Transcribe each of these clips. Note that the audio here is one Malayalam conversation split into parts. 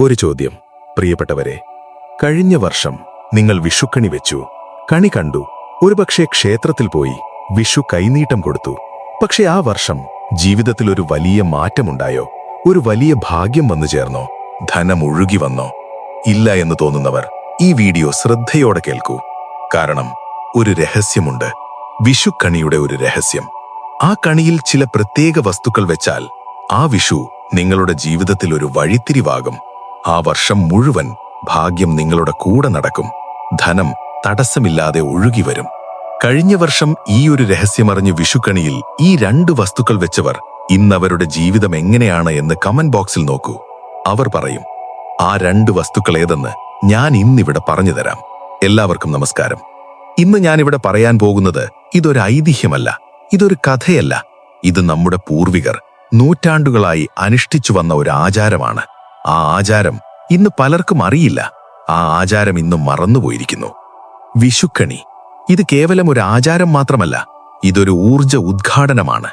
ഒരു ചോദ്യം, പ്രിയപ്പെട്ടവരെ. കഴിഞ്ഞ വർഷം നിങ്ങൾ വിഷുക്കണി വെച്ചു, കണി കണ്ടു, ഒരുപക്ഷെ ക്ഷേത്രത്തിൽ പോയി വിഷു കൈനീട്ടം കൊടുത്തു. പക്ഷെ ആ വർഷം ജീവിതത്തിൽ ഒരു വലിയ മാറ്റമുണ്ടായോ? ഒരു വലിയ ഭാഗ്യം വന്നു ചേർന്നോ? ധനം ഒഴുകി വന്നോ? ഇല്ല എന്ന് തോന്നുന്നവർ ഈ വീഡിയോ ശ്രദ്ധയോടെ കേൾക്കൂ. കാരണം ഒരു രഹസ്യമുണ്ട്, വിഷുക്കണിയുടെ ഒരു രഹസ്യം. ആ കണിയിൽ ചില പ്രത്യേക വസ്തുക്കൾ വെച്ചാൽ ആ വിഷു നിങ്ങളുടെ ജീവിതത്തിൽ ഒരു വഴിത്തിരിവാകും. ആ വർഷം മുഴുവൻ ഭാഗ്യം നിങ്ങളുടെ കൂടെ നടക്കും. ധനം തടസ്സമില്ലാതെ ഒഴുകി വരും. കഴിഞ്ഞ വർഷം ഈ ഒരു രഹസ്യമറിഞ്ഞ് വിഷുക്കണിയിൽ ഈ 2 വസ്തുക്കൾ വെച്ചവർ ഇന്നവരുടെ ജീവിതം എങ്ങനെയാണ് എന്ന് കമന്റ് ബോക്സിൽ നോക്കൂ. അവർ പറയും. ആ 2 വസ്തുക്കൾ ഏതെന്ന് ഞാൻ ഇന്നിവിടെ പറഞ്ഞു തരാം. എല്ലാവർക്കും നമസ്കാരം. ഇന്ന് ഞാനിവിടെ പറയാൻ പോകുന്നത് ഇതൊരു ഐതിഹ്യമല്ല, ഇതൊരു കഥയല്ല. ഇത് നമ്മുടെ പൂർവികർ നൂറ്റാണ്ടുകളായി അനുഷ്ഠിച്ചു വന്ന ഒരു ആചാരമാണ്. ആ ആചാരം ഇന്ന് പലർക്കും അറിയില്ല. ആ ആചാരം ഇന്നും മറന്നുപോയിരിക്കുന്നു. വിഷുക്കണി ഇത് കേവലം ഒരു ആചാരം മാത്രമല്ല, ഇതൊരു ഊർജ ഉദ്ഘാടനമാണ്.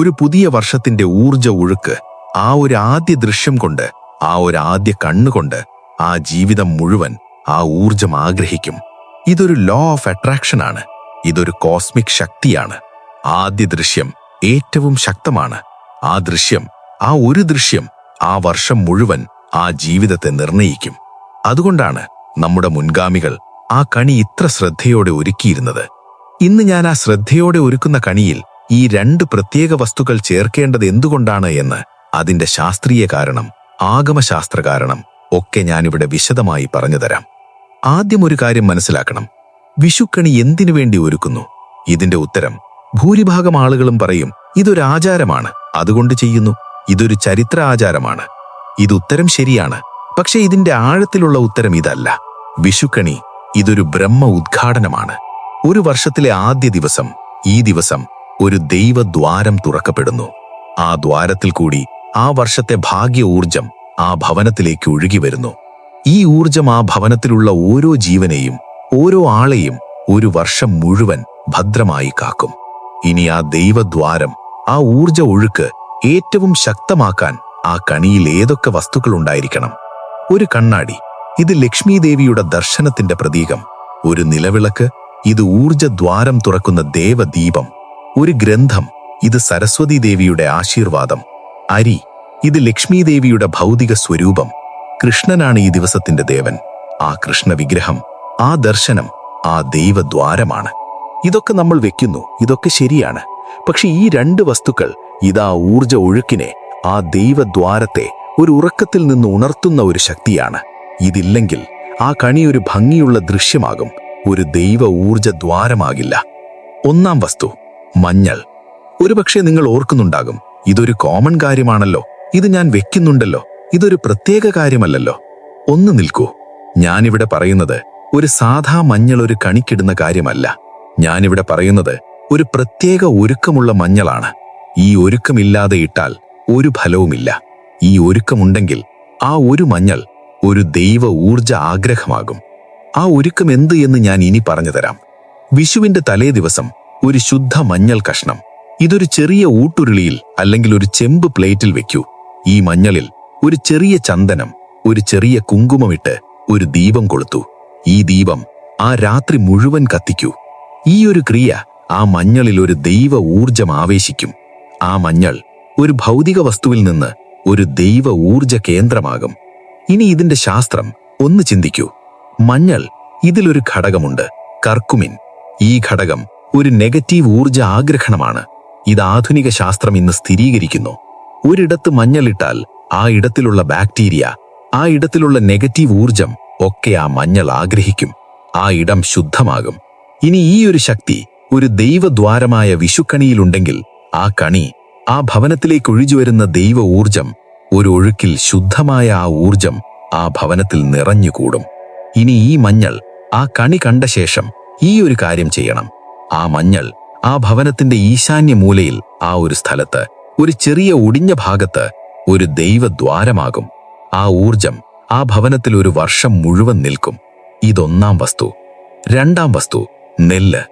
ഒരു പുതിയ വർഷത്തിന്റെ ഊർജ ഒഴുക്ക്. ആ ഒരു ആദ്യ ദൃശ്യം കൊണ്ട്, ആ ഒരു ആദ്യ കണ്ണുകൊണ്ട് ആ ജീവിതം മുഴുവൻ ആ ഊർജം ആഗ്രഹിക്കും. ഇതൊരു ലോ ഓഫ് അട്രാക്ഷൻ ആണ്. ഇതൊരു കോസ്മിക് ശക്തിയാണ്. ആദ്യ ദൃശ്യം ഏറ്റവും ശക്തമാണ്. ആ ദൃശ്യം, ആ ഒരു ദൃശ്യം ആ വർഷം മുഴുവൻ ആ ജീവിതത്തെ നിർണയിക്കും. അതുകൊണ്ടാണ് നമ്മുടെ മുൻഗാമികൾ ആ കണി ഇത്ര ശ്രദ്ധയോടെ ഒരുക്കിയിരുന്നത്. ഇന്ന് ഞാൻ ആ ശ്രദ്ധയോടെ ഒരുക്കുന്ന കണിയിൽ ഈ 2 പ്രത്യേക വസ്തുക്കൾ ചേർക്കേണ്ടത് എന്തുകൊണ്ടാണ് എന്ന്, അതിന്റെ ശാസ്ത്രീയ കാരണം, ആഗമശാസ്ത്ര കാരണം ഒക്കെ ഞാനിവിടെ വിശദമായി പറഞ്ഞുതരാം. ആദ്യം ഒരു കാര്യം മനസ്സിലാക്കണം. വിഷുക്കണി എന്തിനു വേണ്ടി ഒരുക്കുന്നു? ഇതിന്റെ ഉത്തരം ഭൂരിഭാഗം ആളുകളും പറയും, ഇതൊരു ആചാരമാണ്, അതുകൊണ്ട് ചെയ്യുന്നു. ഇതൊരു ചരിത്ര ആചാരമാണ്. ഇതുത്തരം ശരിയാണ്. പക്ഷെ ഇതിന്റെ ആഴത്തിലുള്ള ഉത്തരം ഇതല്ല. വിഷുക്കണി ഇതൊരു ബ്രഹ്മ ഉദ്ഘാടനമാണ്. ഒരു വർഷത്തിലെ ആദ്യ ദിവസം, ഈ ദിവസം ഒരു ദൈവദ്വാരം തുറക്കപ്പെടുന്നു. ആ ദ്വാരത്തിൽ കൂടി ആ വർഷത്തെ ഭാഗ്യ ഊർജം ആ ഭവനത്തിലേക്ക് ഒഴുകി വരുന്നു. ഈ ഊർജം ആ ഭവനത്തിലുള്ള ഓരോ ജീവനെയും, ഓരോ ആളെയും ഒരു വർഷം മുഴുവൻ ഭദ്രമായി കാക്കും. ഇനി ആ ദൈവദ്വാരം, ആ ഊർജ ഒഴുക്ക് ഏറ്റവും ശക്തമാക്കാൻ ആ കണിയിൽ ഏതൊക്കെ വസ്തുക്കൾ ഉണ്ടായിരിക്കണം? ഒരു കണ്ണാടി, ഇത് ലക്ഷ്മി ദേവിയുടെ ദർശനത്തിന്റെ പ്രതീകം. ഒരു നിലവിളക്ക്, ഇത് ഊർജദ്വാരം തുറക്കുന്ന ദേവദീപം. ഒരു ഗ്രന്ഥം, ഇത് സരസ്വതി ദേവിയുടെ ആശീർവാദം. അരി, ഇത് ലക്ഷ്മി ദേവിയുടെ ഭൗതിക സ്വരൂപം. കൃഷ്ണനാണ് ഈ ദിവസത്തിന്റെ ദേവൻ. ആ കൃഷ്ണ വിഗ്രഹം, ആ ദർശനം, ആ ദൈവദ്വാരമാണ്. ഇതൊക്കെ നമ്മൾ വെക്കുന്നു, ഇതൊക്കെ ശരിയാണ്. പക്ഷെ ഈ 2 വസ്തുക്കൾ ഇതാ ഊർജ ഒഴുക്കിനെ, ആ ദൈവദ്വാരത്തെ ഒരു ഉറക്കത്തിൽ നിന്ന് ഉണർത്തുന്ന ഒരു ശക്തിയാണ്. ഇതില്ലെങ്കിൽ ആ കണി ഒരു ഭംഗിയുള്ള ദൃശ്യമാകും, ഒരു ദൈവ ഊർജദ്വാരമാകില്ല. ഒന്നാം വസ്തു, മഞ്ഞൾ. ഒരുപക്ഷെ നിങ്ങൾ ഓർക്കുന്നുണ്ടാകും, ഇതൊരു കോമൺ കാര്യമാണല്ലോ, ഇത് ഞാൻ വെക്കുന്നുണ്ടല്ലോ, ഇതൊരു പ്രത്യേക കാര്യമല്ലല്ലോ. ഒന്ന് നിൽക്കൂ. ഞാനിവിടെ പറയുന്നത് ഒരു സാധാ മഞ്ഞൾ ഒരു കണിക്കിടുന്ന കാര്യമല്ല. ഞാനിവിടെ പറയുന്നത് ഒരു പ്രത്യേക ഒരുക്കമുള്ള മഞ്ഞളാണ്. ഈ ഒരുക്കമില്ലാതെ ഇട്ടാൽ ഒരു ഫലവുമില്ല. ഈ ഒരുക്കമുണ്ടെങ്കിൽ ആ ഒരു മഞ്ഞൾ ഒരു ദൈവ ഊർജ ആഗ്രഹമാകും. ആ ഒരുക്കം എന്ത് എന്ന് ഞാൻ ഇനി പറഞ്ഞുതരാം. വിഷുവിന്റെ തലേ ദിവസം ഒരു ശുദ്ധ മഞ്ഞൾ കഷ്ണം, ഇതൊരു ചെറിയ ഊട്ടുരുളിയിൽ അല്ലെങ്കിൽ ഒരു ചെമ്പ് പ്ലേറ്റിൽ വെക്കൂ. ഈ മഞ്ഞളിൽ ഒരു ചെറിയ ചന്ദനം, ഒരു ചെറിയ കുങ്കുമമിട്ട് ഒരു ദീപം കൊളുത്തു. ഈ ദീപം ആ രാത്രി മുഴുവൻ കത്തിക്കൂ. ഈ ഒരു ക്രിയ ആ മഞ്ഞളിൽ ഒരു ദൈവ ഊർജം ആവേശിക്കും. ആ മഞ്ഞൾ ഒരു ഭൗതിക വസ്തുവിൽ നിന്ന് ഒരു ദൈവ ഊർജ കേന്ദ്രമാകും. ഇനി ഇതിന്റെ ശാസ്ത്രം ഒന്ന് ചിന്തിക്കൂ. മഞ്ഞൾ, ഇതിലൊരു ഘടകമുണ്ട്, കർക്കുമിൻ. ഈ ഘടകം ഒരു നെഗറ്റീവ് ഊർജ ആഗ്രഹണമാണ്. ഇത് ആധുനിക ശാസ്ത്രം ഇന്ന് സ്ഥിരീകരിക്കുന്നു. ഒരിടത്ത് മഞ്ഞളിട്ടാൽ ആ ഇടത്തിലുള്ള ബാക്ടീരിയ, ആ ഇടത്തിലുള്ള നെഗറ്റീവ് ഊർജം ഒക്കെ ആ മഞ്ഞൾ ആഗ്രഹിക്കും. ആ ഇടം ശുദ്ധമാകും. ഇനി ഈ ഒരു ശക്തി ഒരു ദൈവദ്വാരമായ വിഷുക്കണിയിലുണ്ടെങ്കിൽ ആ കണി, ആ ഭവനത്തിലേക്ക് ഒഴിച്ചുവരുന്ന ദൈവ ഊർജം, ഒരു ഒഴുക്കിൽ ശുദ്ധമായ ആ ഊർജം ആ ഭവനത്തിൽ നിറഞ്ഞുകൂടും. ഇനി ഈ മഞ്ഞൾ ആ കണി കണ്ട ശേഷം ഈ ഒരു കാര്യം ചെയ്യണം. ആ മഞ്ഞൾ ആ ഭവനത്തിന്റെ ഈശാന്യ മൂലയിൽ, ആ ഒരു സ്ഥലത്ത്, ഒരു ചെറിയ ഒടിഞ്ഞ ഭാഗത്ത് ഒരു ദൈവദ്വാരമാകും. ആ ഊർജം ആ ഭവനത്തിൽ ഒരു വർഷം മുഴുവൻ നിൽക്കും. ഇതൊന്നാം വസ്തു. രണ്ടാം വസ്തു, നെല്ല്.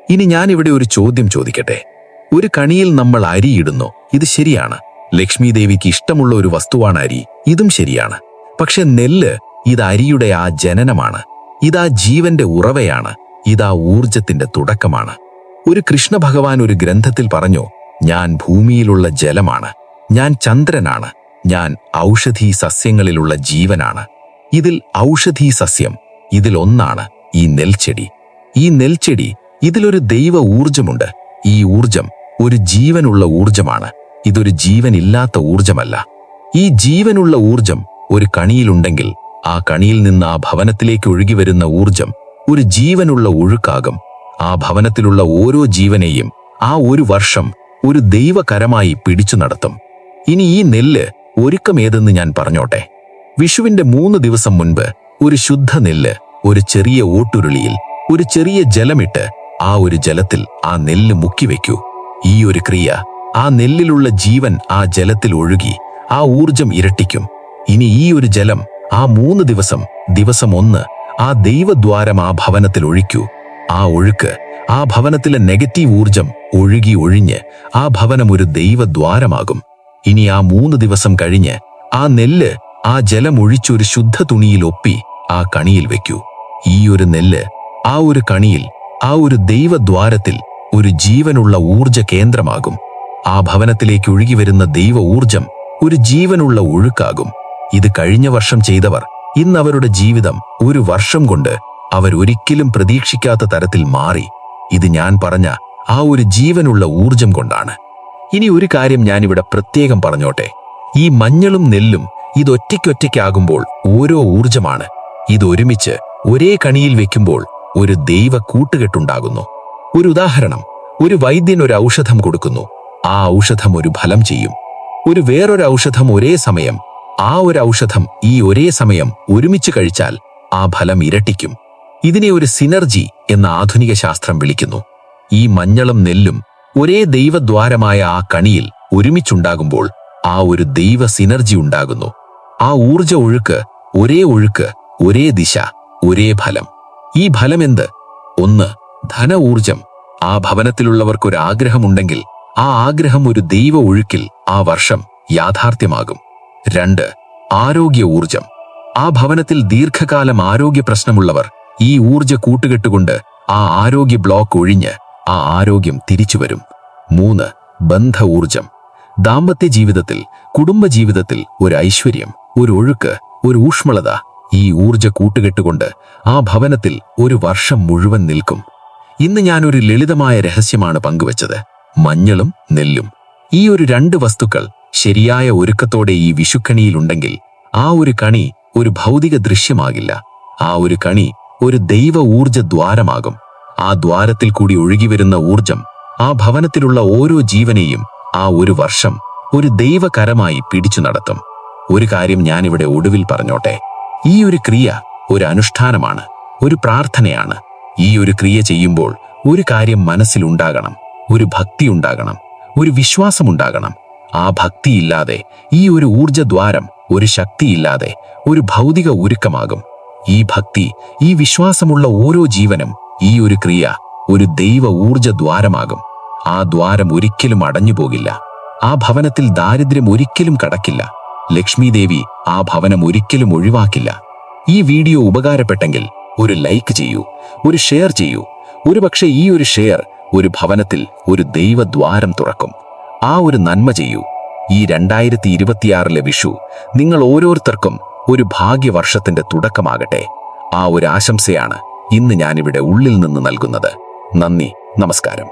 ഇനി ഞാനിവിടെ ഒരു ചോദ്യം ചോദിക്കട്ടെ. ഒരു കണിയിൽ നമ്മൾ അരി ഇടുന്നു, ഇത് ശരിയാണ്. ലക്ഷ്മി ദേവിക്ക് ഇഷ്ടമുള്ള ഒരു വസ്തുവാണ് അരി, ഇതും ശരിയാണ്. പക്ഷെ നെല്ല് ഇത് അരിയുടെ ആ ജനനമാണ്, ഇതാ ജീവന്റെ ഉറവയാണ്, ഇതാ ഊർജത്തിന്റെ തുടക്കമാണ്. ഒരു കൃഷ്ണ ഭഗവാൻ ഒരു ഗ്രന്ഥത്തിൽ പറഞ്ഞു, ഞാൻ ഭൂമിയിലുള്ള ജലമാണ്, ഞാൻ ചന്ദ്രനാണ്, ഞാൻ ഔഷധീ സസ്യങ്ങളിലുള്ള ജീവനാണ്. ഇതിൽ ഔഷധീ സസ്യം ഇതിലൊന്നാണ് ഈ നെൽച്ചെടി. ഈ നെൽച്ചെടി ഇതിലൊരു ദൈവ ഊർജമുണ്ട്. ഈ ഊർജം ഒരു ജീവനുള്ള ഊർജമാണ്. ഇതൊരു ജീവനില്ലാത്ത ഊർജമല്ല. ഈ ജീവനുള്ള ഊർജം ഒരു കണിയിലുണ്ടെങ്കിൽ ആ കണിയിൽ നിന്ന് ആ ഭവനത്തിലേക്ക് ഒഴുകി വരുന്ന ഊർജം ഒരു ജീവനുള്ള ഒഴുക്കാകും. ആ ഭവനത്തിലുള്ള ഓരോ ജീവനെയും ആ ഒരു വർഷം ഒരു ദൈവകരമായി പിടിച്ചു നടത്തും. ഇനി ഈ നെല്ല് ഒരുക്കമേതെന്ന് ഞാൻ പറഞ്ഞോട്ടെ. വിഷുവിന്റെ 3 ദിവസം മുൻപ് ഒരു ശുദ്ധ നെല്ല് ഒരു ചെറിയ ഓട്ടുരുളിയിൽ ഒരു ചെറിയ ജലമിട്ട് ആ ഒരു ജലത്തിൽ ആ നെല്ല് മുക്കിവെക്കൂ. ഈ ഒരു ക്രിയ ആ നെല്ലിലുള്ള ജീവൻ ആ ജലത്തിൽ ഒഴുകി ആ ഊർജം ഇരട്ടിക്കും. ഇനി ഈ ഒരു ജലം ആ 3 ദിവസം 1 ആ ദൈവദ്വാരം ആ ഭവനത്തിൽ ഒഴിക്കൂ. ആ ഒഴുക്ക് ആ ഭവനത്തിലെ നെഗറ്റീവ് ഊർജം ഒഴുകി ഒഴിഞ്ഞ് ആ ഭവനം ഒരു ദൈവദ്വാരമാകും. ഇനി ആ 3 ദിവസം കഴിഞ്ഞ് ആ നെല്ല് ആ ജലം ഒഴിച്ചൊരു ശുദ്ധ തുണിയിൽ ഒപ്പി ആ കണിയിൽ വെക്കൂ. ഈ ഒരു നെല്ല് ആ ഒരു കണിയിൽ ആ ഒരു ദൈവദ്വാരത്തിൽ ഒരു ജീവനുള്ള ഊർജ കേന്ദ്രമാകും. ആ ഭവനത്തിലേക്ക് ഒഴുകി വരുന്ന ദൈവ ഊർജം ഒരു ജീവനുള്ള ഒഴുക്കാകും. ഇത് കഴിഞ്ഞ വർഷം ചെയ്തവർ ഇന്ന് അവരുടെ ജീവിതം ഒരു വർഷം കൊണ്ട് അവരൊരിക്കലും പ്രതീക്ഷിക്കാത്ത തരത്തിൽ മാറി. ഇത് ഞാൻ പറഞ്ഞ ആ ഒരു ജീവനുള്ള ഊർജം കൊണ്ടാണ്. ഇനി ഒരു കാര്യം ഞാനിവിടെ പ്രത്യേകം പറഞ്ഞോട്ടെ. ഈ മഞ്ഞളും നെല്ലും ഇതൊറ്റയ്ക്കൊറ്റയ്ക്കാകുമ്പോൾ ഓരോ ഊർജമാണ്. ഇതൊരുമിച്ച് ഒരേ കണിയിൽ വെക്കുമ്പോൾ ഒരു ദൈവ കൂട്ടുകെട്ടുണ്ടാകുന്നു. ഒരു ഉദാഹരണം, ഒരു വൈദ്യൻ ഒരു ഔഷധം കൊടുക്കുന്നു. ആ ഔഷധം ഒരു ഫലം ചെയ്യും. ഒരു വേറൊരു ഔഷധം ഒരേ സമയം, ആ ഒരു ഔഷധം ഈ ഒരേ സമയം ഒരുമിച്ച് കഴിച്ചാൽ ആ ഫലം ഇരട്ടിക്കും. ഇതിനെ ഒരു സിനർജി എന്ന ആധുനിക ശാസ്ത്രം വിളിക്കുന്നു. ഈ മഞ്ഞളും നെല്ലും ഒരേ ദൈവദ്വാരമായ ആ കണിയിൽ ഒരുമിച്ചുണ്ടാകുമ്പോൾ ആ ഒരു ദൈവ സിനർജി ഉണ്ടാകുന്നു. ആ ഊർജ ഒഴുക്ക്, ഒരേ ദിശ, ഒരേ ഫലം. ഈ ഫലം എന്ത്? 1, ധന ഊർജം. ആ ഭവനത്തിലുള്ളവർക്കൊരു ആഗ്രഹമുണ്ടെങ്കിൽ ആ ആഗ്രഹം ഒരു ദൈവ ഒഴുക്കിൽ ആ വർഷം യാഥാർത്ഥ്യമാകും. 2, ആരോഗ്യ ഊർജം. ആ ഭവനത്തിൽ ദീർഘകാലം ആരോഗ്യ പ്രശ്നമുള്ളവർ ഈ ഊർജ കൂട്ടുകെട്ടുകൊണ്ട് ആ ആരോഗ്യ ബ്ലോക്ക് ഒഴിഞ്ഞ് ആ ആരോഗ്യം തിരിച്ചുവരും. 3, ബന്ധ ഊർജം. ദാമ്പത്യ ജീവിതത്തിൽ, കുടുംബജീവിതത്തിൽ ഒരു ഐശ്വര്യം, ഒരു ഒഴുക്ക്, ഒരു ഊഷ്മളത ഈ ഊർജ കൂട്ടുകെട്ടുകൊണ്ട് ആ ഭവനത്തിൽ ഒരു വർഷം മുഴുവൻ നിൽക്കും. ഇന്ന് ഞാനൊരു ലളിതമായ രഹസ്യമാണ് പങ്കുവച്ചത്. മഞ്ഞളും നെല്ലും, ഈ ഒരു 2 വസ്തുക്കൾ ശരിയായ ഒരുക്കത്തോടെ ഈ വിഷുക്കണിയിലുണ്ടെങ്കിൽ ആ ഒരു കണി ഒരു ഭൗതിക ദൃശ്യമാകില്ല. ആ ഒരു കണി ഒരു ദൈവ ഊർജ ദ്വാരമാകും. ആ ദ്വാരത്തിൽ കൂടി ഒഴുകിവരുന്ന ഊർജം ആ ഭവനത്തിലുള്ള ഓരോ ജീവനെയും ആ ഒരു വർഷം ഒരു ദൈവകരമായി പിടിച്ചു നടത്തും. ഒരു കാര്യം ഞാനിവിടെ ഒടുവിൽ പറഞ്ഞോട്ടെ. ഈ ഒരു ക്രിയ ഒരു അനുഷ്ഠാനമാണ്, ഒരു പ്രാർത്ഥനയാണ്. ഈ ഒരു ക്രിയ ചെയ്യുമ്പോൾ ഒരു കാര്യം മനസ്സിലുണ്ടാകണം, ഒരു ഭക്തി ഉണ്ടാകണം, ഒരു വിശ്വാസമുണ്ടാകണം. ആ ഭക്തിയില്ലാതെ ഈ ഒരു ഊർജദ്വാരം ഒരു ശക്തിയില്ലാതെ ഒരു ഭൗതിക ഒരുക്കമാകും. ഈ ഭക്തി, ഈ വിശ്വാസമുള്ള ഓരോ ജീവനും ഈ ഒരു ക്രിയ ഒരു ദൈവ ഊർജദ്വാരമാകും. ആ ദ്വാരം ഒരിക്കലും അടഞ്ഞുപോകില്ല. ആ ഭവനത്തിൽ ദാരിദ്ര്യം ഒരിക്കലും കടക്കില്ല. ലക്ഷ്മി ദേവി ആ ഭവനം ഒരിക്കലും ഒഴിവാക്കില്ല. ഈ വീഡിയോ ഉപകാരപ്പെട്ടെങ്കിൽ ഒരു ലൈക്ക് ചെയ്യൂ, ഒരു ഷെയർ ചെയ്യൂ. ഒരുപക്ഷെ ഈ ഒരു ഷെയർ ഒരു ഭവനത്തിൽ ഒരു ദൈവദ്വാരം തുറക്കും. ആ ഒരു നന്മ ചെയ്യൂ. ഈ 2026 വിഷു നിങ്ങൾ ഓരോരുത്തർക്കും ഒരു ഭാഗ്യവർഷത്തിന്റെ തുടക്കമാകട്ടെ. ആ ഒരു ആശംസയാണ് ഇന്ന് ഞാനിവിടെ ഉള്ളിൽ നിന്ന് നൽകുന്നത്. നന്ദി, നമസ്കാരം.